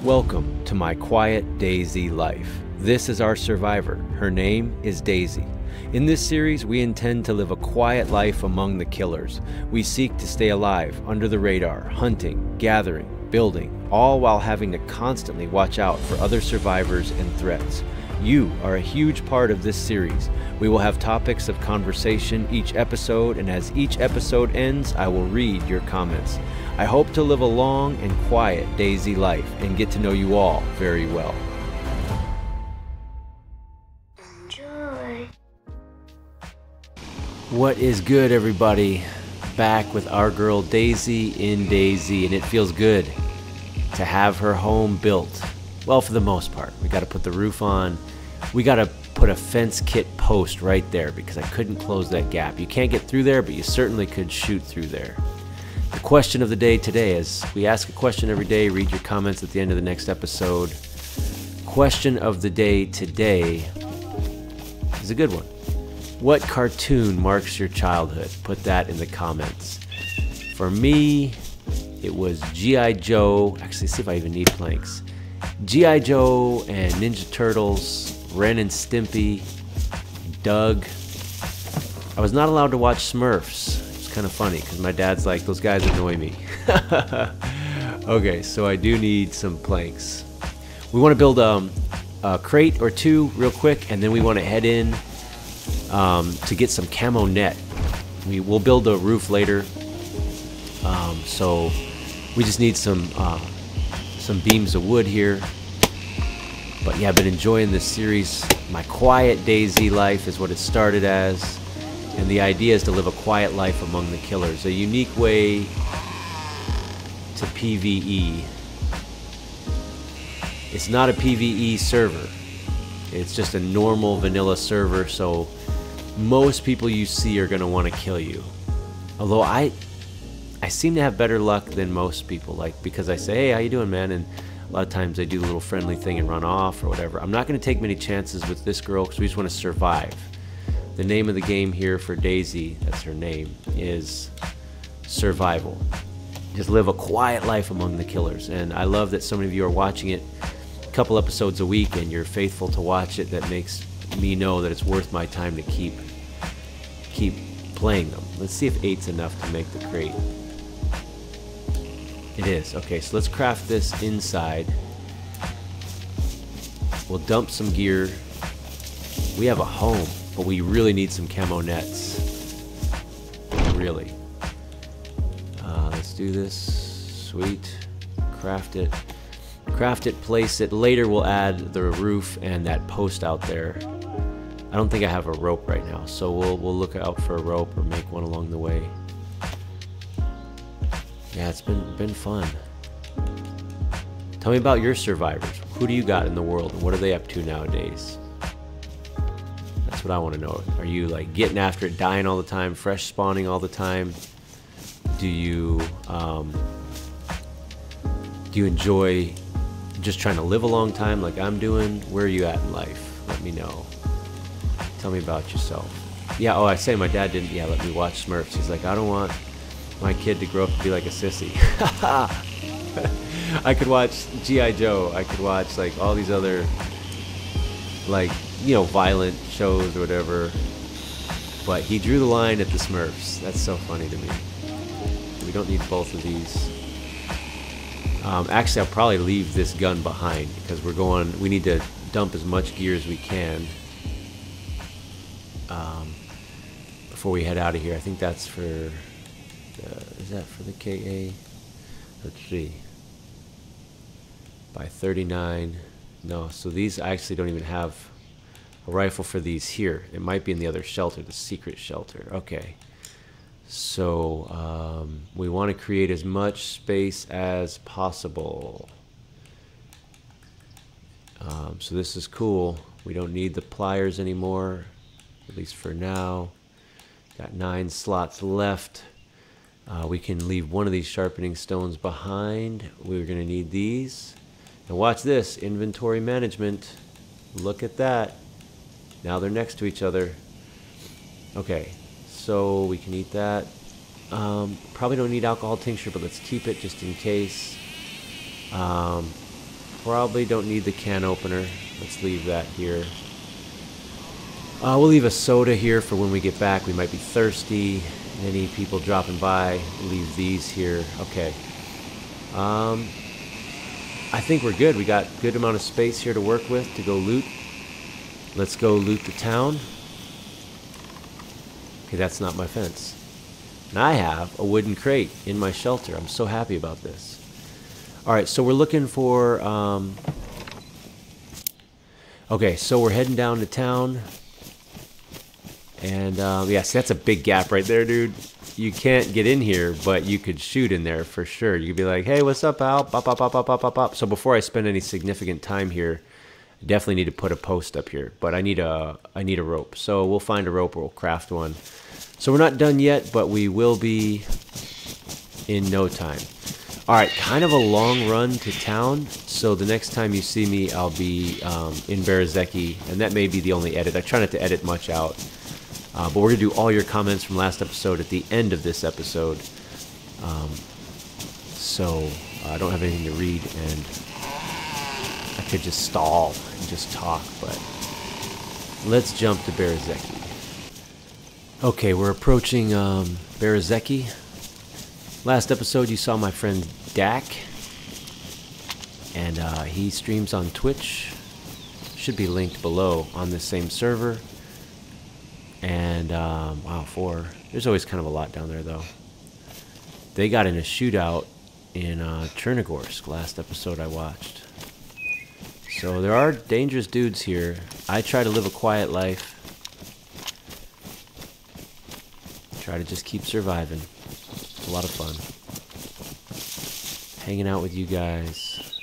Welcome to my quiet Daisy life. This is our survivor. Her name is Daisy. In this series, we intend to live a quiet life among the killers. We seek to stay alive, under the radar, hunting, gathering, building, all while having to constantly watch out for other survivors and threats. You are a huge part of this series. We will have topics of conversation each episode, and as each episode ends, I will read your comments. I hope to live a long and quiet Daisy life and get to know you all very well. Enjoy. What is good, everybody? Back with our girl Daisy in Daisy, and it feels good to have her home built. Well, for the most part. We got to put the roof on. We got to put a fence kit post right there because I couldn't close that gap. You can't get through there, but you certainly could shoot through there. The question of the day today is, we ask a question every day, read your comments at the end of the next episode. Question of the day today is a good one. What cartoon marks your childhood? Put that in the comments. For me, it was G.I. Joe. Actually, see if I even need planks. G.I. Joe and Ninja Turtles, Ren and Stimpy, Doug. I was not allowed to watch Smurfs. It's kind of funny because my dad's like, those guys annoy me. Okay, so I do need some planks. We want to build a crate or two real quick, and then we want to head in to get some camo net. We'll build a roof later, so we just need some beams of wood here. But yeah, I've been enjoying this series. My quiet Daisy life is what it started as, and the idea is to live a quiet life among the killers, a unique way to PVE. It's not a PVE server, it's just a normal vanilla server, so most people you see are going to want to kill you. Although I seem to have better luck than most people, like, because I say, hey, how you doing, man? And a lot of times they do a little friendly thing and run off or whatever. I'm not going to take many chances with this girl because we just want to survive. The name of the game here for Daisy, that's her name, is survival. Just live a quiet life among the killers. And I love that so many of you are watching it a couple episodes a week and you're faithful to watch it. That makes me know that it's worth my time to keep playing them. Let's see if 8's enough to make the crate. It is. Okay, so let's craft this inside. We'll dump some gear. We have a home, but we really need some camo nets. Really. Let's do this. Sweet. Craft it. Craft it, place it. Later we'll add the roof and that post out there. I don't think I have a rope right now, so we'll look out for a rope or make one along the way. Yeah, it's been fun. Tell me about your survivors. Who do you got in the world, and what are they up to nowadays? That's what I want to know. Are you like getting after it, dying all the time, fresh spawning all the time? Do you enjoy just trying to live a long time like I'm doing? Where are you at in life? Let me know. Tell me about yourself. Yeah, oh, I say my dad didn't let me watch Smurfs. He's like, I don't want my kid to grow up to be like a sissy. I could watch G.I. Joe. I could watch like all these other, like, you know, violent shows or whatever. But he drew the line at the Smurfs. That's so funny to me. We don't need both of these. Actually, I'll probably leave this gun behind because we need to dump as much gear as we can before we head out of here. I think that's for, is that for the KA? Let's see. By 39. No, so these, I actually don't even have a rifle for these here. It might be in the other shelter, the secret shelter. Okay. So we want to create as much space as possible. So this is cool. We don't need the pliers anymore, at least for now. Got 9 slots left. We can leave one of these sharpening stones behind. We're going to need these. And watch this, inventory management. Look at that. Now they're next to each other. Okay, so we can eat that. Probably don't need alcohol tincture, but let's keep it just in case. Probably don't need the can opener. Let's leave that here. We'll leave a soda here for when we get back. We might be thirsty. Any people dropping by, leave these here. Okay. I think we're good. We got a good amount of space here to work with to go loot. Let's go loot the town. Okay, that's not my fence. And I have a wooden crate in my shelter. I'm so happy about this. Alright, so we're looking for... Okay, so we're heading down to town. And, yes, that's a big gap right there, dude. You can't get in here, but you could shoot in there for sure. You could be like, hey, what's up, Al? Bop, bop, bop, bop, bop, bop, bop. So before I spend any significant time here, I definitely need to put a post up here. But I need a rope. So we'll find a rope or we'll craft one. So we're not done yet, but we will be in no time. Alright, kind of a long run to town. So the next time you see me, I'll be in Beeki. And that may be the only edit. I try not to edit much out. But we're going to do all your comments from last episode at the end of this episode. So I don't have anything to read, and I could just stall and just talk, but let's jump to Beeki. Okay, we're approaching Beeki. Last episode you saw my friend Dak, and he streams on Twitch. Should be linked below on this same server. And, wow, there's always kind of a lot down there, though. They got in a shootout in Chernogorsk last episode I watched. So there are dangerous dudes here. I try to live a quiet life. Try to just keep surviving. It's a lot of fun. Hanging out with you guys.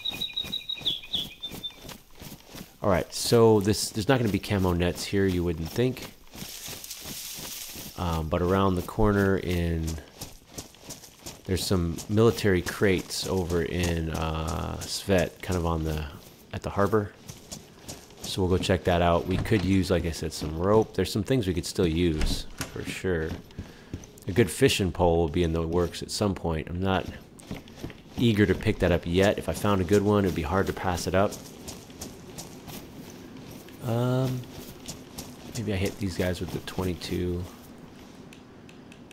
Alright, so there's not going to be camo nets here, you wouldn't think. But around the corner there's some military crates over in Svet, kind of at the harbor. So we'll go check that out. We could use, like I said, some rope. There's some things we could still use, for sure. A good fishing pole will be in the works at some point. I'm not eager to pick that up yet. If I found a good one, it'd be hard to pass it up. Maybe I hit these guys with the 22.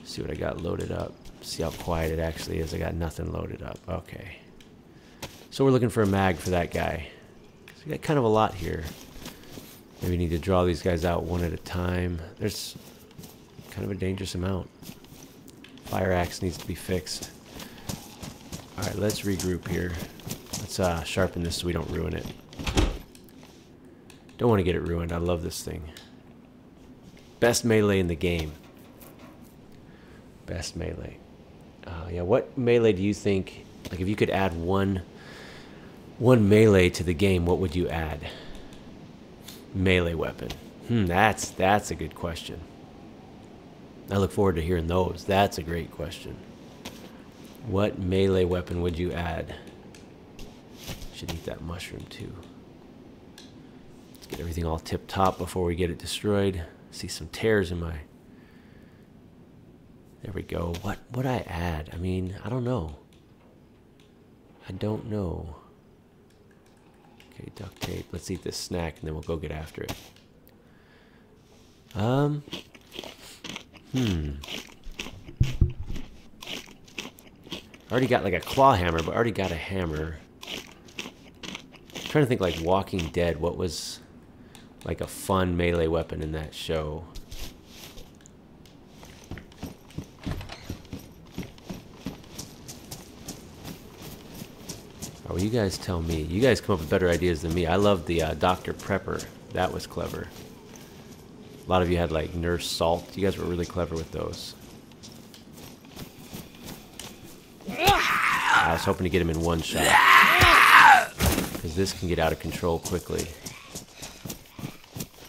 See what I got loaded up. See how quiet it actually is. I got nothing loaded up. Okay. So we're looking for a mag for that guy. So we got kind of a lot here. Maybe we need to draw these guys out one at a time. There's kind of a dangerous amount. Fire axe needs to be fixed. Alright, let's regroup here. Let's sharpen this so we don't ruin it. Don't want to get it ruined. I love this thing. Best melee in the game. Best melee. Yeah, what melee do you think, like if you could add one melee to the game, what would you add? Melee weapon. That's a good question. I look forward to hearing those. That's a great question. What melee weapon would you add? Should eat that mushroom too. Let's get everything all tip top before we get it destroyed. See some tears in my... There we go. What would I add? I mean, I don't know. I don't know. Okay, duct tape. Let's eat this snack and then we'll go get after it. I already got like a claw hammer, but I already got a hammer. I'm trying to think like Walking Dead. What was like a fun melee weapon in that show? Oh, you guys tell me. You guys come up with better ideas than me. I love the Dr. Prepper. That was clever. A lot of you had like Nurse Salt. You guys were really clever with those. I was hoping to get him in one shot. Because this can get out of control quickly.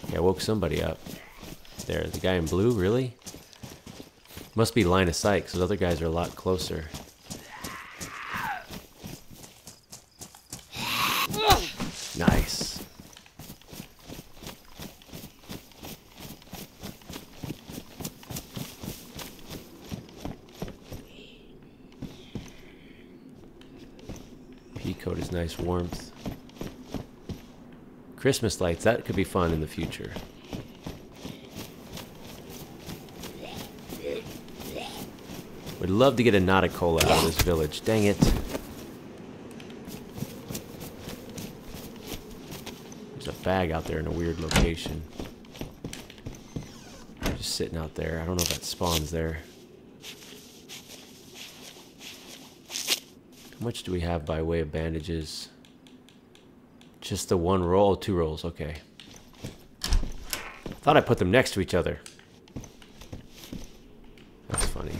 Yeah, I woke somebody up. There, the guy in blue, really? Must be line of sight, because those other guys are a lot closer. Nice. Pea coat is nice warmth. Christmas lights, that could be fun in the future. Would love to get a Nauticola out of this village. Dang it. There's a bag out there in a weird location. Just sitting out there. I don't know if that spawns there. How much do we have by way of bandages? Just the one roll? 2 rolls, okay. Thought I put them next to each other. That's funny.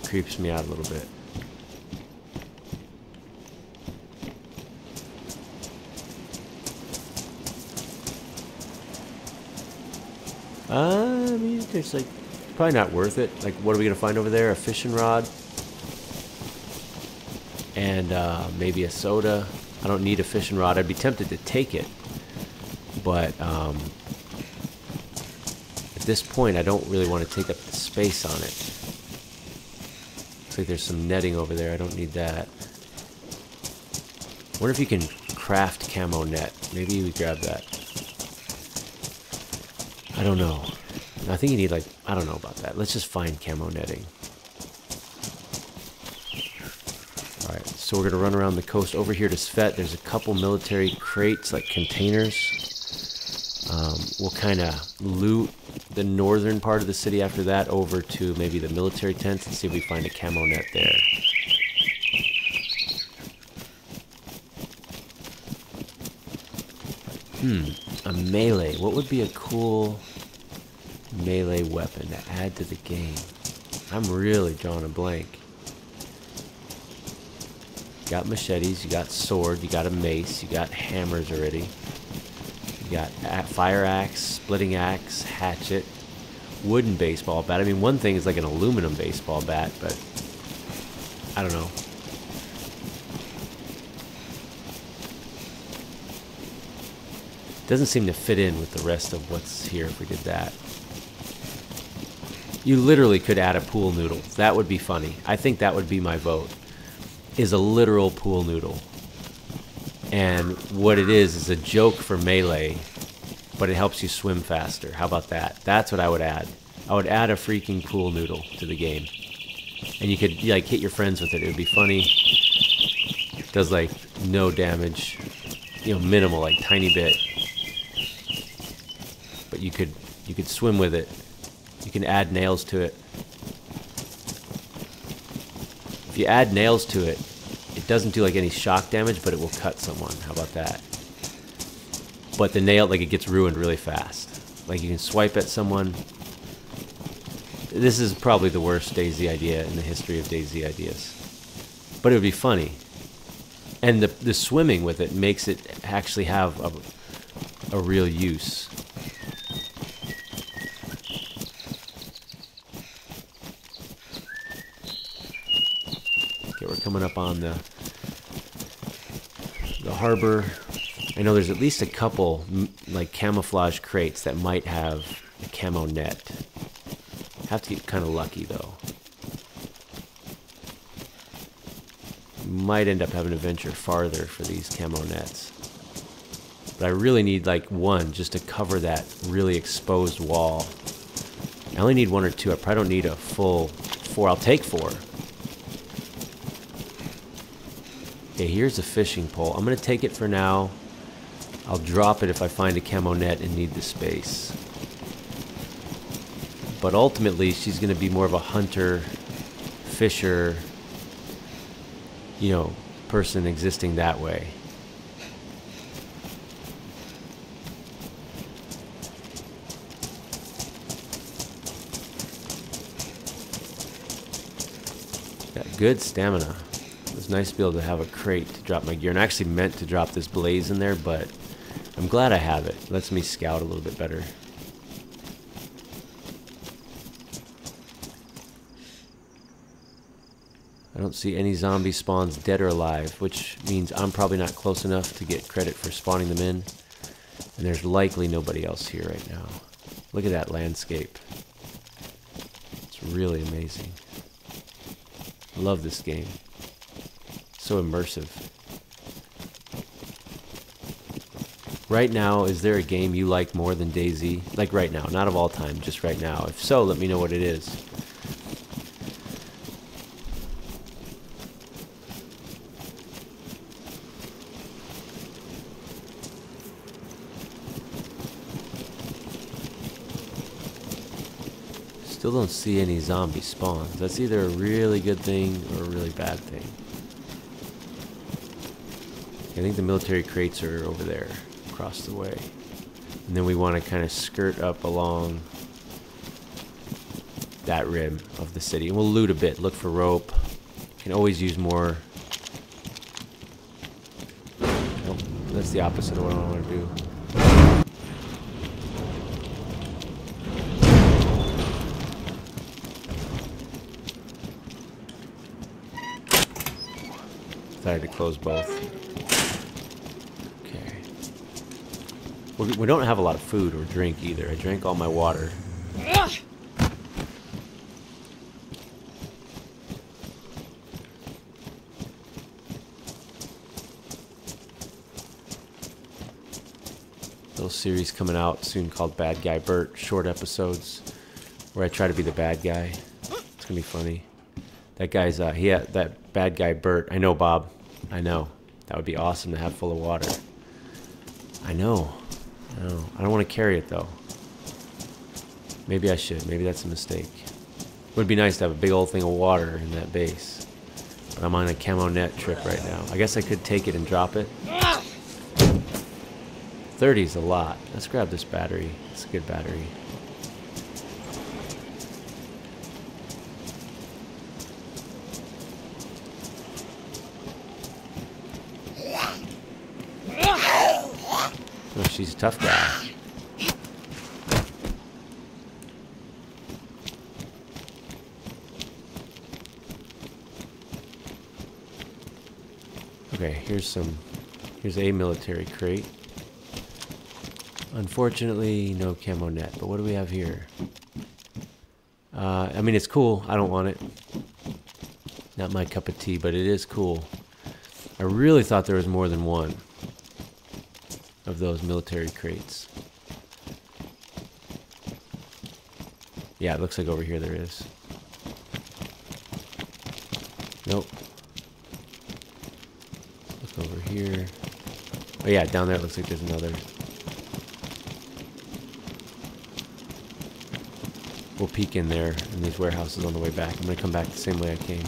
It creeps me out a little bit. I mean, it's like probably not worth it. Like, what are we gonna find over there? A fishing rod and maybe a soda. I don't need a fishing rod. I'd be tempted to take it, but at this point, I don't really want to take up the space on it. Looks like there's some netting over there. I don't need that. I wonder if you can craft camo net. Maybe we grab that. I don't know. I think you need, like, I don't know about that. Let's just find camo netting. Alright, so we're going to run around the coast over here to Svet. There's a couple military crates, like containers. We'll kind of loot the northern part of the city after that over to maybe the military tents and see if we find a camo net there. A melee. What would be a cool melee weapon to add to the game? I'm really drawing a blank. You got machetes, you got sword, you got a mace, you got hammers already. You got fire axe, splitting axe, hatchet, wooden baseball bat. I mean, one thing is like an aluminum baseball bat, but I don't know. Doesn't seem to fit in with the rest of what's here if we did that. You literally could add a pool noodle. That would be funny. I think that would be my vote. Is a literal pool noodle. And what it is a joke for melee, but it helps you swim faster. How about that? That's what I would add. I would add a freaking pool noodle to the game. And you could like hit your friends with it. It would be funny. It does like no damage. You know, minimal, like tiny bit. But you could swim with it. You can add nails to it. If you add nails to it, it doesn't do like any shock damage, but it will cut someone. How about that? But the nail, like, it gets ruined really fast. Like, you can swipe at someone. This is probably the worst DayZ idea in the history of DayZ ideas. But it would be funny. And the swimming with it makes it actually have a real use. Okay, we're coming up on the harbor. I know there's at least a couple like camouflage crates that might have a camo net. Have to get kind of lucky though. Might end up having to venture farther for these camo nets. But I really need like one just to cover that really exposed wall. I only need 1 or 2. I probably don't need a full 4. I'll take 4. Okay, here's a fishing pole. I'm going to take it for now. I'll drop it if I find a camo net and need the space. But ultimately, she's going to be more of a hunter, fisher, you know, person existing that way. Got good stamina. It was nice to be able to have a crate to drop my gear. And I actually meant to drop this blaze in there, but I'm glad I have it. It lets me scout a little bit better. I don't see any zombie spawns dead or alive, which means I'm probably not close enough to get credit for spawning them in. And there's likely nobody else here right now. Look at that landscape. It's It's really amazing. I love this game. So immersive. Right now, is there a game you like more than DayZ? Like right now, not of all time, just right now. If so, let me know what it is. Still don't see any zombie spawns. That's either a really good thing or a really bad thing. I think the military crates are over there, across the way. And then we want to kind of skirt up along that rim of the city. And we'll loot a bit, look for rope. Can always use more. Nope, that's the opposite of what I want to do. I had to close both. Okay. We don't have a lot of food or drink either. I drank all my water. Little series coming out soon called Bad Guy Bert. Short episodes where I try to be the bad guy. It's gonna be funny. That guy's, that bad guy Bert. I know, Bob. I know. That would be awesome to have full of water. I know. I know. I don't want to carry it, though. Maybe I should. Maybe that's a mistake. It would be nice to have a big old thing of water in that base. But I'm on a camo net trip right now. I guess I could take it and drop it. 30 is a lot. Let's grab this battery. It's a good battery. Oh, she's a tough guy. Okay, here's a military crate. Unfortunately, no camo net, but what do we have here? I mean, it's cool. I don't want it. Not my cup of tea, but it is cool. I really thought there was more than one of those military crates. Yeah, it looks like over here there is. Nope. Look over here. Oh yeah, down there it looks like there's another. We'll peek in there in these warehouses on the way back. I'm gonna come back the same way I came.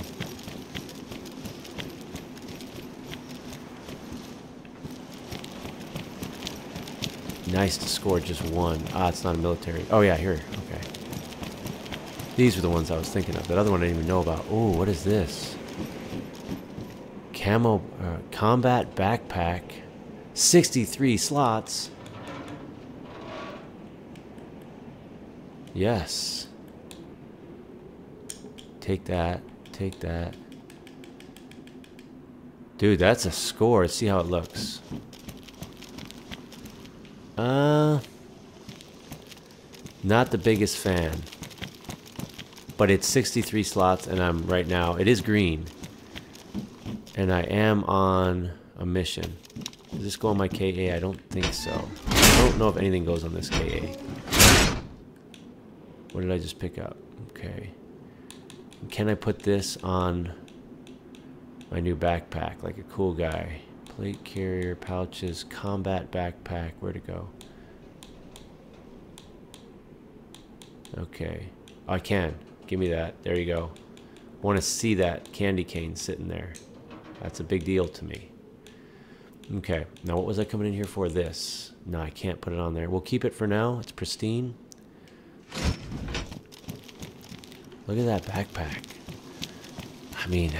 Nice to score just one. Ah, it's not a military. Oh yeah, here. Okay. These were the ones I was thinking of. That other one I didn't even know about. Oh, what is this? Camo combat backpack. 63 slots. Yes. Take that. Take that. Dude, that's a score. Let's see how it looks. Not the biggest fan. But it's 63 slots and I'm right now, it is green. And I am on a mission. Does this go on my KA? I don't think so. I don't know if anything goes on this KA. What did I just pick up? Okay. Can I put this on my new backpack like a cool guy? Plate carrier, pouches, combat backpack. Where'd it go? Okay. Oh, I can. Give me that. There you go. I want to see that candy cane sitting there. That's a big deal to me. Okay. Now what was I coming in here for? This. No, I can't put it on there. We'll keep it for now. It's pristine. Look at that backpack. I mean,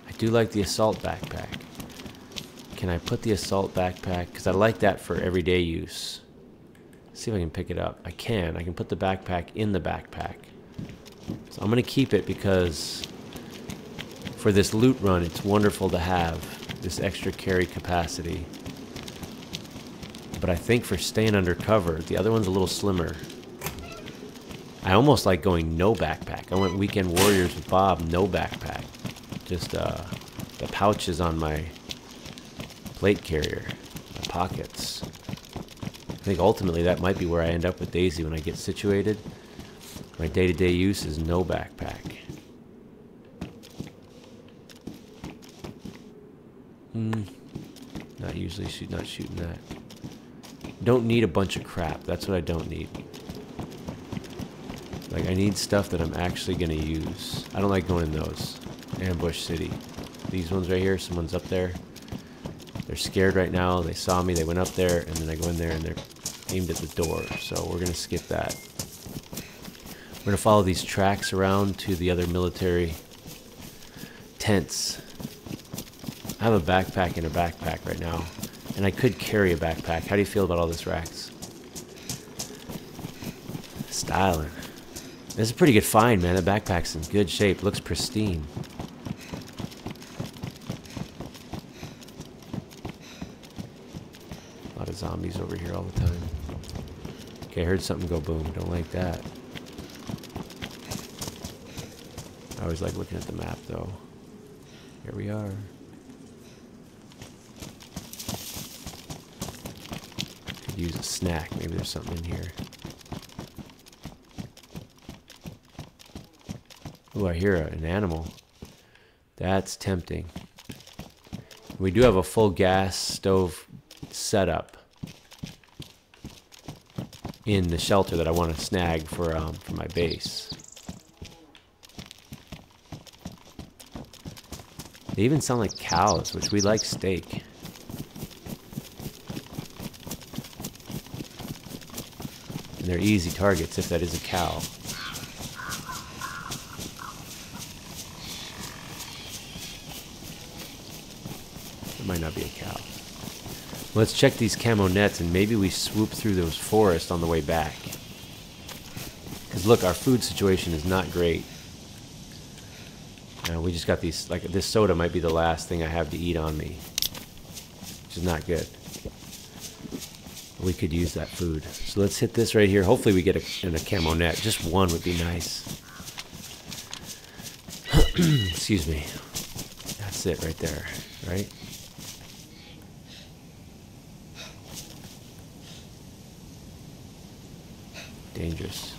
I do like the assault backpack. Can I put the assault backpack? Because I like that for everyday use. See if I can pick it up. I can. I can put the backpack in the backpack. So I'm going to keep it because for this loot run, it's wonderful to have this extra carry capacity. But I think for staying undercover, the other one's a little slimmer. I almost like going no backpack. I went Weekend Warriors with Bob, no backpack. Just the pouches on my plate carrier, my pockets. I think ultimately that might be where I end up with Daisy when I get situated. My day-to-day use is no backpack. Not usually not shooting that. Don't need a bunch of crap. That's what I don't need. Like, I need stuff that I'm actually gonna use. I don't like going in those. Ambush City. These ones right here, someone's up there. They're scared right now. They saw me, they went up there, and then I go in there and they're aimed at the door. So we're gonna skip that. We're gonna follow these tracks around to the other military tents. I have a backpack and a backpack right now, and I could carry a backpack. How do you feel about all this racks? Styling. This is a pretty good find, man. The backpack's in good shape. Looks pristine. A lot of zombies over here all the time. Okay, I heard something go boom. Don't like that. I always like looking at the map, though. Here we are. Could use a snack. Maybe there's something in here. Ooh, I hear an animal. That's tempting. We do have a full gas stove setup in the shelter that I want to snag for my base. They even sound like cows, which we like steak. And they're easy targets if that is a cow. It might not be a cow. Let's check these camo nets and maybe we swoop through those forests on the way back. Because look, our food situation is not great. We just got these, like this soda might be the last thing I have to eat on me. Which is not good. We could use that food. So let's hit this right here. Hopefully we get in a camo net. Just one would be nice. Excuse me. That's it right there, right? Dangerous.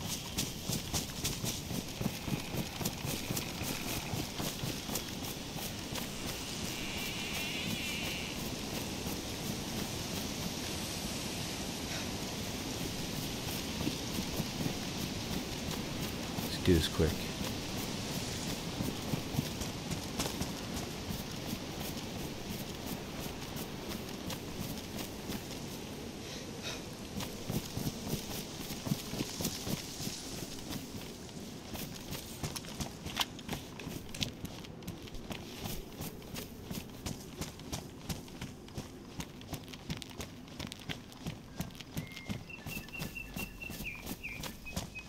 Let's do this quick.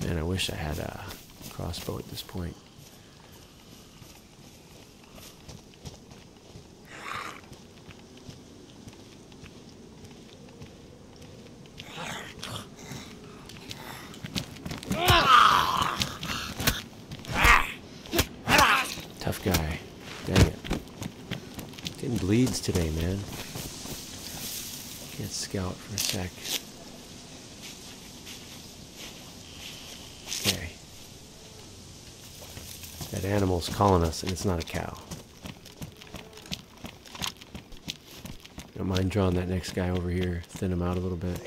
Man, I wish I had a crossbow at this point. Tough guy. Dang it. Getting bleeds today, man. Can't scout for a sec. Okay. That animal's calling us, and it's not a cow. Don't mind drawing that next guy over here, thin him out a little bit.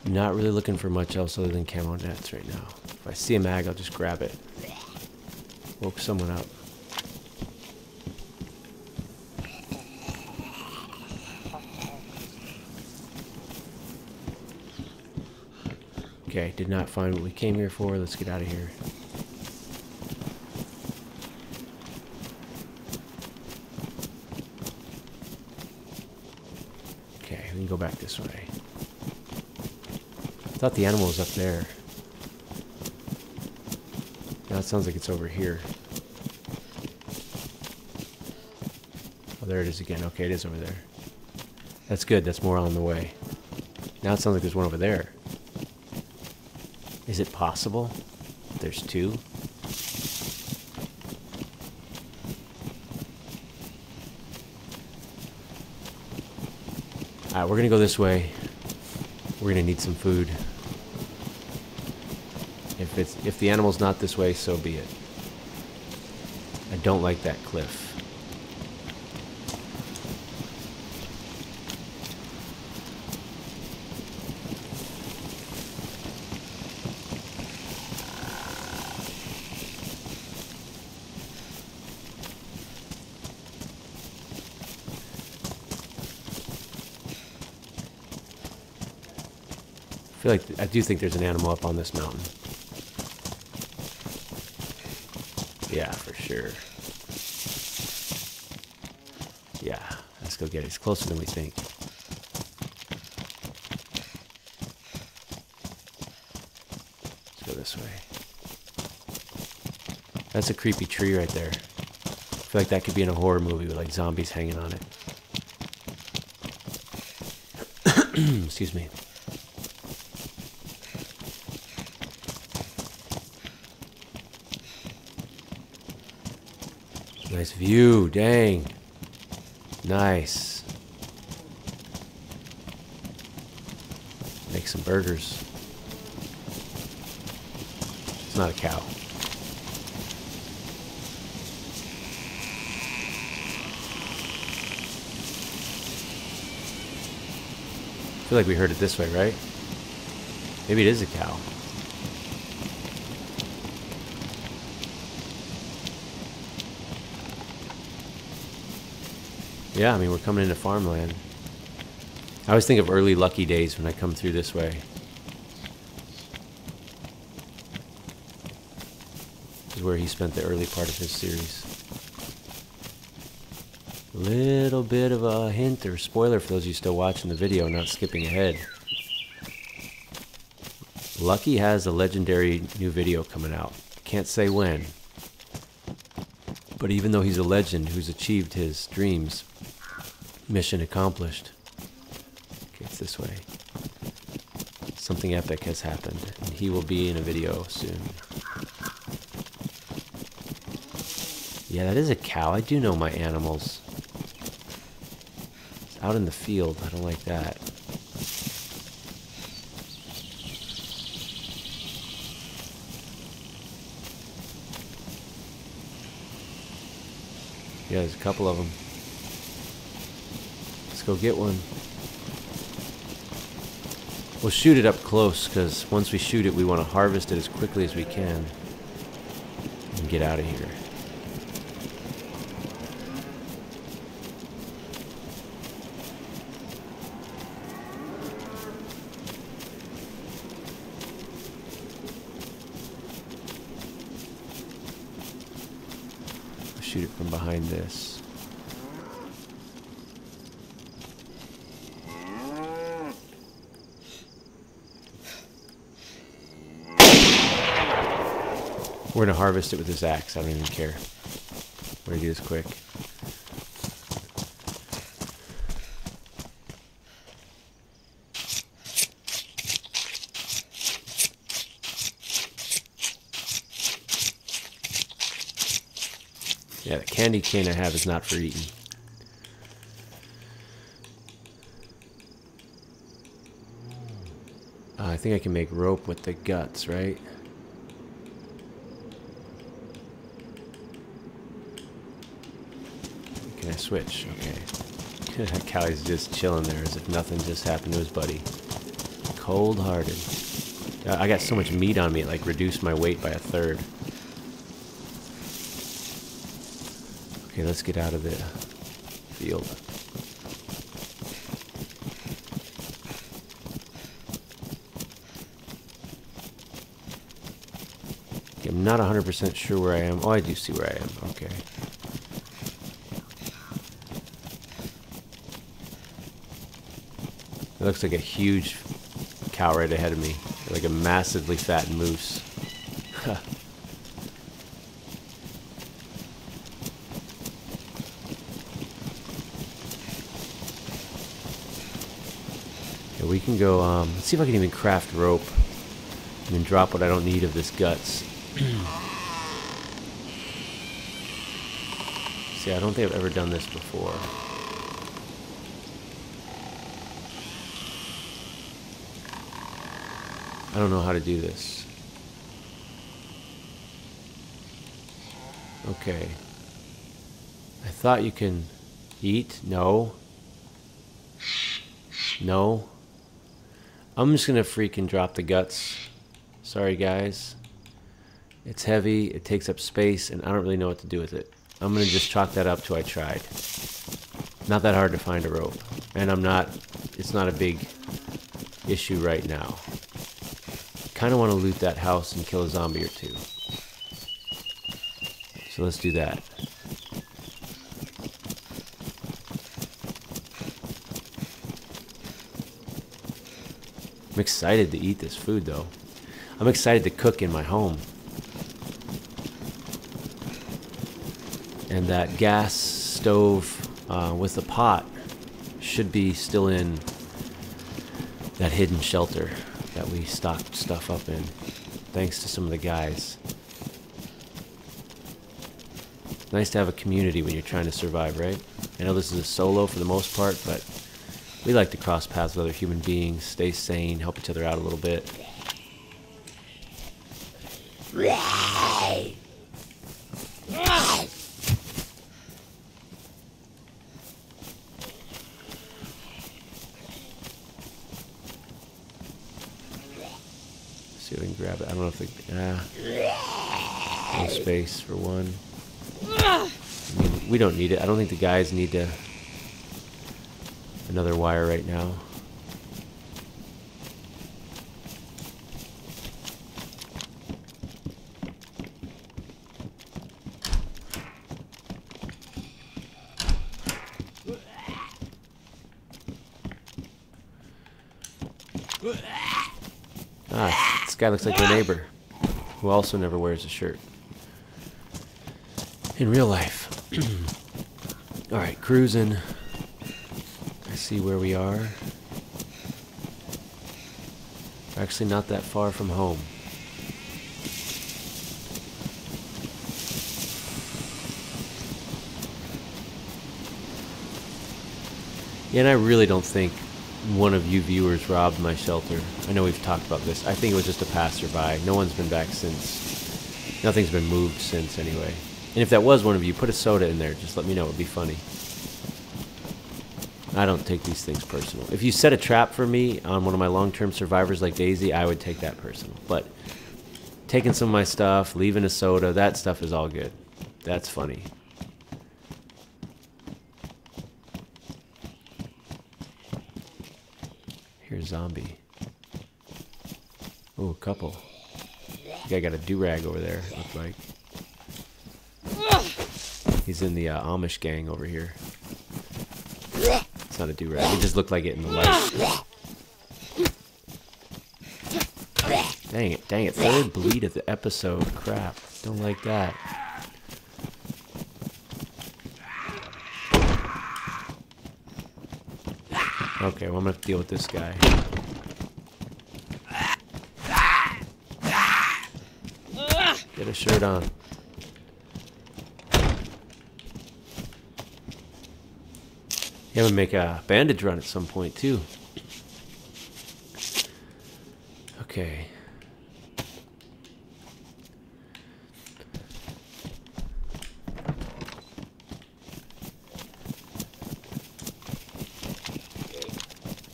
Not really looking for much else other than camo nets right now. If I see a mag, I'll just grab it. Woke someone up. Okay, did not find what we came here for. Let's get out of here. Okay, we can go back this way. thought the animal was up there. Now it sounds like it's over here. Oh, there it is again. Okay, it is over there. That's good. That's more on the way. Now it sounds like there's one over there. Is it possible there's two? Alright, we're gonna go this way. We're gonna need some food. If the animal's not this way, so be it. I don't like that cliff. I do think there's an animal up on this mountain. Yeah, for sure. Yeah, let's go get it. It's closer than we think. Let's go this way. That's a creepy tree right there. I feel like that could be in a horror movie with like zombies hanging on it. Excuse me. Nice view, dang. Nice. Make some burgers. It's not a cow. I feel like we heard it this way, right? Maybe it is a cow. Yeah, I mean, we're coming into farmland. I always think of early Lucky days when I come through this way. This is where he spent the early part of his series. Little bit of a hint or spoiler for those of you still watching the video, not skipping ahead. Lucky has a legendary new video coming out. Can't say when. But even though he's a legend who's achieved his dreams, mission accomplished. Okay, it's this way. Something epic has happened, and he will be in a video soon. Yeah, that is a cow. I do know my animals. It's out in the field. I don't like that. Yeah, there's a couple of them. Let's go get one. We'll shoot it up close, because once we shoot it, we want to harvest it as quickly as we can and get out of here. We'll shoot it from behind this. We're going to harvest it with this axe. I don't even care. We're going to do this quick. Yeah, the candy cane I have is not for eating. I think I can make rope with the guts, right? Can I switch? Okay. That cow's just chilling there as if nothing just happened to his buddy. Cold-hearted. I got so much meat on me, it like reduced my weight by 1/3. Okay, let's get out of the field. Okay, I'm not 100% sure where I am. Oh, I do see where I am. Okay. It looks like a huge cow right ahead of me. Like a massively fat moose. Yeah, we can go, let's see if I can even craft rope. And then drop what I don't need of this guts. See, I don't think I've ever done this before. I don't know how to do this. Okay. I thought you can eat. No. No. I'm just gonna freaking drop the guts. Sorry, guys. It's heavy, it takes up space, and I don't really know what to do with it. I'm gonna just chalk that up till I tried. Not that hard to find a rope. And it's not a big issue right now. Kind of want to loot that house and kill a zombie or two. So let's do that. I'm excited to eat this food though. I'm excited to cook in my home. And that gas stove with the pot should be still in that hidden shelter that we stocked stuff up in, thanks to some of the guys. It's nice to have a community when you're trying to survive, right? I know this is a solo for the most part, but we like to cross paths with other human beings, stay sane, help each other out a little bit. See if we can grab it. I don't know if no space for one. I mean, we don't need it. I don't think the guys need another wire right now. Ah, this guy looks like my neighbor, who also never wears a shirt. In real life. Alright, cruising. I see where we are. Actually not that far from home. Yeah, and I really don't think one of you viewers robbed my shelter. I know we've talked about this. I think it was just a passerby. No one's been back since. Nothing's been moved since anyway. And if that was one of you, put a soda in there. Just let me know. It would be funny. I don't take these things personal. If you set a trap for me on one of my long-term survivors like Daisy, I would take that personal. But taking some of my stuff, leaving a soda, that stuff is all good. That's funny. Here's zombie. Oh, a couple. The guy got a do-rag over there, it looks like. He's in the Amish gang over here. It's not a do-rag. It just looked like it in the light. Dang it, dang it. Third bleed of the episode. Crap. Don't like that. Okay, well I'm gonna have to deal with this guy. Get a shirt on. Yeah, I'm gonna make a bandage run at some point too. Okay.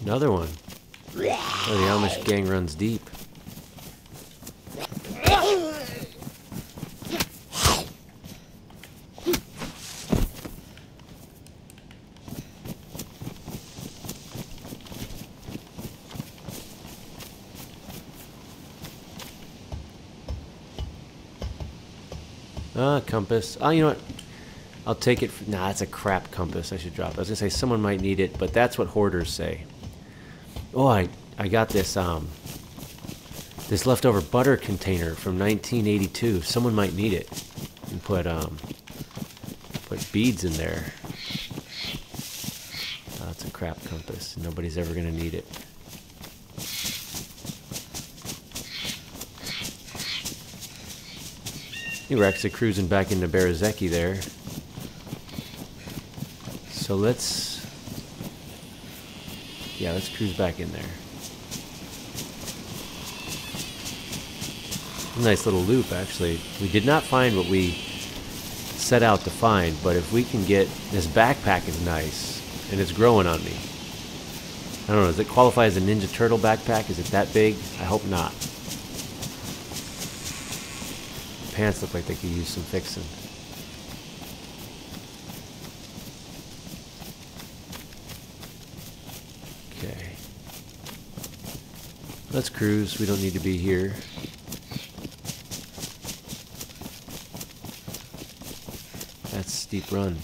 Another one. Oh, the Amish gang runs deep. Compass. Oh, you know what? I'll take it. Nah, it's a crap compass. I should drop it. I was gonna say someone might need it, but that's what hoarders say. Oh, I I got this this leftover butter container from 1982. Someone might need it. And put beads in there. Oh, it's a crap compass. Nobody's ever gonna need it. Rex are cruising back into Beeki there. So let's cruise back in there. Nice little loop, actually. We did not find what we set out to find, but if we can get this backpack, is nice, and it's growing on me. I don't know, does it qualify as a Ninja Turtle backpack? Is it that big? I hope not. Pants look like they could use some fixing. Okay. Let's cruise. We don't need to be here. That's a steep run.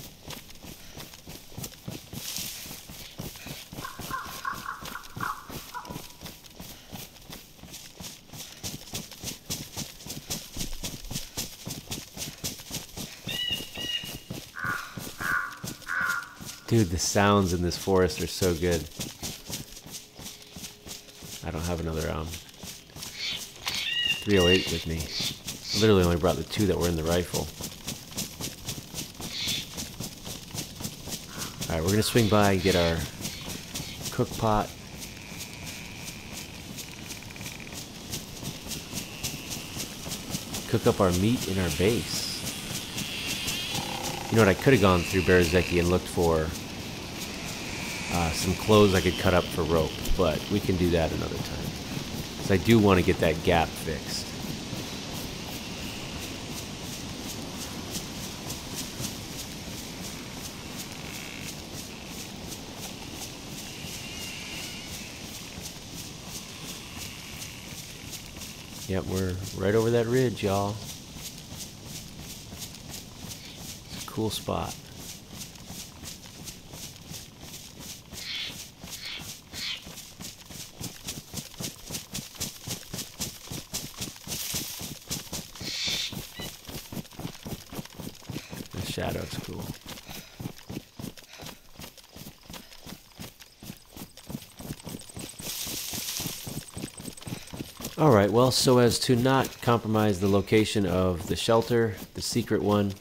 Dude, the sounds in this forest are so good. I don't have another 308 with me. I literally only brought the 2 that were in the rifle. Alright, we're gonna swing by and get our cook pot. Cook up our meat in our base. You know what, I could have gone through Beeki and looked for some clothes I could cut up for rope, but we can do that another time. Because I do want to get that gap fixed. Yep, we're right over that ridge, y'all. It's a cool spot. The shadow's cool. Alright, well, so as to not compromise the location of the shelter, the secret one,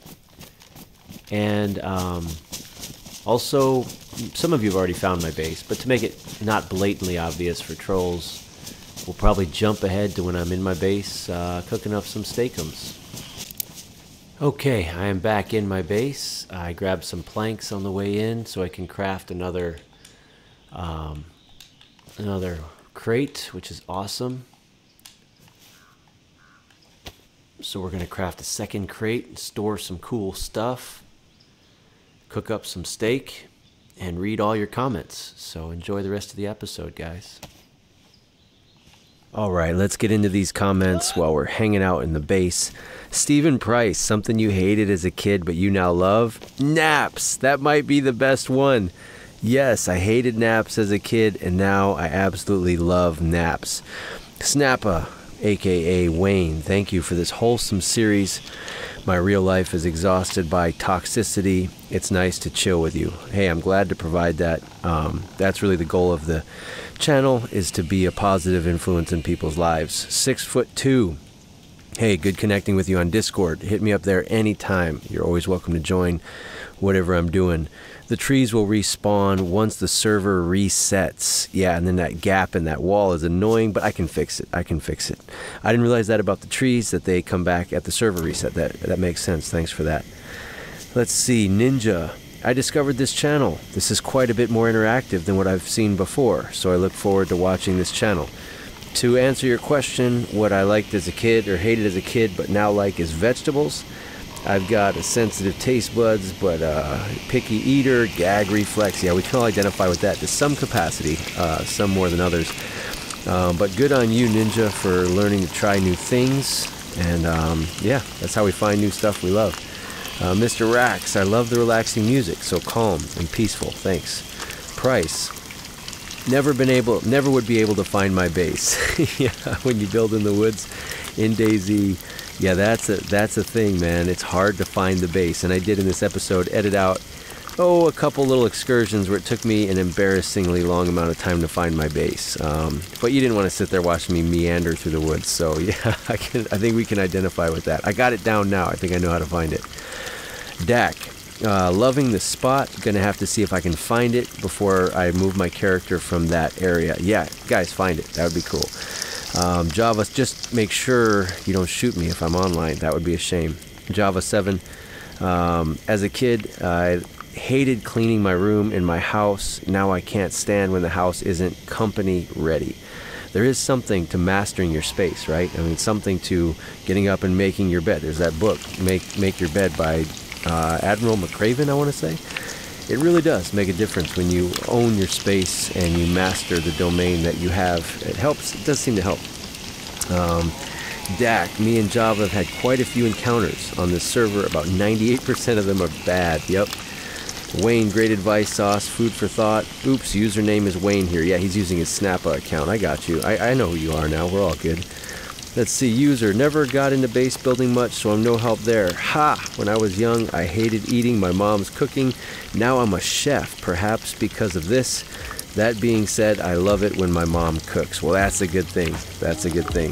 and also, some of you have already found my base, but to make it not blatantly obvious for trolls, we'll probably jump ahead to when I'm in my base, cooking up some steakums. Okay, I am back in my base. I grabbed some planks on the way in so I can craft another crate, which is awesome. So we're going to craft a second crate and store some cool stuff, cook up some steak, and read all your comments. So enjoy the rest of the episode, guys. Alright, let's get into these comments while we're hanging out in the base. Stephen Price, something you hated as a kid but you now love? Naps! That might be the best one. Yes, I hated naps as a kid and now I absolutely love naps. Snappa, aka Wayne, thank you for this wholesome series. My real life is exhausted by toxicity. It's nice to chill with you. Hey, I'm glad to provide that. That's really the goal of the channel, is to be a positive influence in people's lives. 6'2". Hey, good connecting with you on Discord. Hit me up there anytime. You're always welcome to join whatever I'm doing. The trees will respawn once the server resets. Yeah, and then that gap in that wall is annoying, but I can fix it. I can fix it. I didn't realize that about the trees, that they come back at the server reset. That makes sense. Thanks for that. Let's see. Ninja. I discovered this channel. This is quite a bit more interactive than what I've seen before, so I look forward to watching this channel. To answer your question, what I liked as a kid or hated as a kid but now like is vegetables. I've got a sensitive taste buds, but picky eater, gag reflex. Yeah, we can all identify with that to some capacity, some more than others. But good on you, Ninja, for learning to try new things. And yeah, that's how we find new stuff we love. Mr. Rax, I love the relaxing music, so calm and peaceful. Thanks. Price. Never would be able to find my base. Yeah, when you build in the woods in DayZ, yeah, that's a thing, man. It's hard to find the base, and I did in this episode edit out a couple little excursions where it took me an embarrassingly long amount of time to find my base. But you didn't want to sit there watching me meander through the woods, so yeah, I think we can identify with that. I got it down now. I think I know how to find it. Dak. Loving the spot. Gonna have to see if I can find it before I move my character from that area. Yeah, guys, find it. That would be cool. Java, just make sure you don't shoot me if I'm online. That would be a shame. Java 7. As a kid, I hated cleaning my room in my house. Now I can't stand when the house isn't company ready. There is something to mastering your space, right? I mean, something to getting up and making your bed. There's that book, Make Your Bed by Admiral McCraven, I want to say. It really does make a difference when you own your space and you master the domain that you have. It helps. It does seem to help. Dak, me and Java have had quite a few encounters on this server. About 98% of them are bad. Yep. Wayne, great advice, Sauce, food for thought. Oops, username is Wayne here. Yeah, he's using his Snappa account. I got you. I know who you are now. We're all good. Let's see, user, never got into base building much, so I'm no help there. Ha! When I was young, I hated eating my mom's cooking. Now I'm a chef, perhaps because of this. That being said, I love it when my mom cooks. Well, that's a good thing. That's a good thing.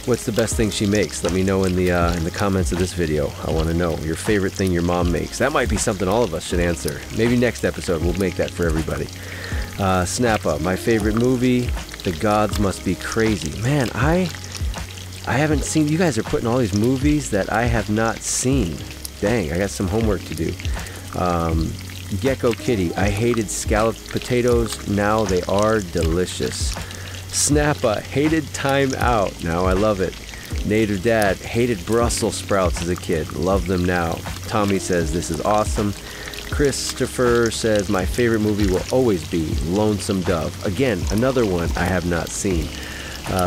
What's the best thing she makes? Let me know in the comments of this video. I want to know your favorite thing your mom makes. That might be something all of us should answer. Maybe next episode we'll make that for everybody. Snappa, my favorite movie, The Gods Must Be Crazy. Man, I haven't seen, you guys are putting all these movies that I have not seen. Dang, I got some homework to do. Gecko Kitty, I hated scalloped potatoes. Now they are delicious. Snappa, hated Time Out. Now I love it. Native Dad, hated Brussels sprouts as a kid. Love them now. Tommy says, this is awesome. Christopher says, my favorite movie will always be Lonesome Dove. Again, another one I have not seen.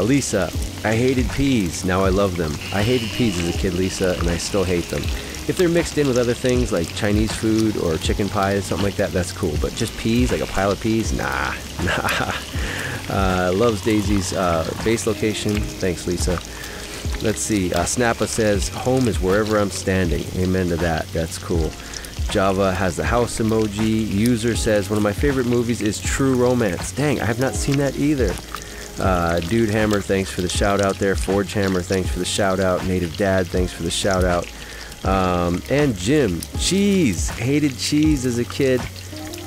Lisa, I hated peas. Now I love them. I hated peas as a kid, Lisa, and I still hate them. If they're mixed in with other things like Chinese food or chicken pie or something like that, that's cool. But just peas, like a pile of peas, nah. Loves DayZ's base location. Thanks, Lisa. Let's see. Snappa says, home is wherever I'm standing. Amen to that. That's cool. Java has the house emoji. User says, one of my favorite movies is True Romance. Dang, I have not seen that either. Dude Hammer, thanks for the shout out there. Forge Hammer, thanks for the shout out. Native Dad, thanks for the shout out. And Jim, cheese. Hated cheese as a kid,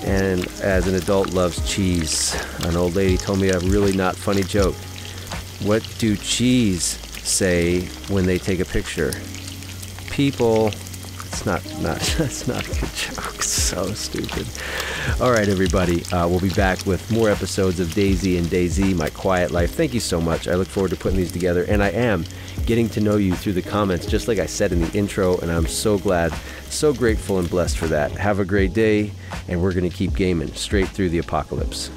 and as an adult loves cheese. An old lady told me a really not funny joke. What do cheese say when they take a picture? People. That's not a good joke. So stupid. All right, everybody. We'll be back with more episodes of DayZ and DayZ, My Quiet Life. Thank you so much. I look forward to putting these together, and I am getting to know you through the comments, just like I said in the intro, and I'm so glad, so grateful and blessed for that. Have a great day, and we're going to keep gaming straight through the apocalypse.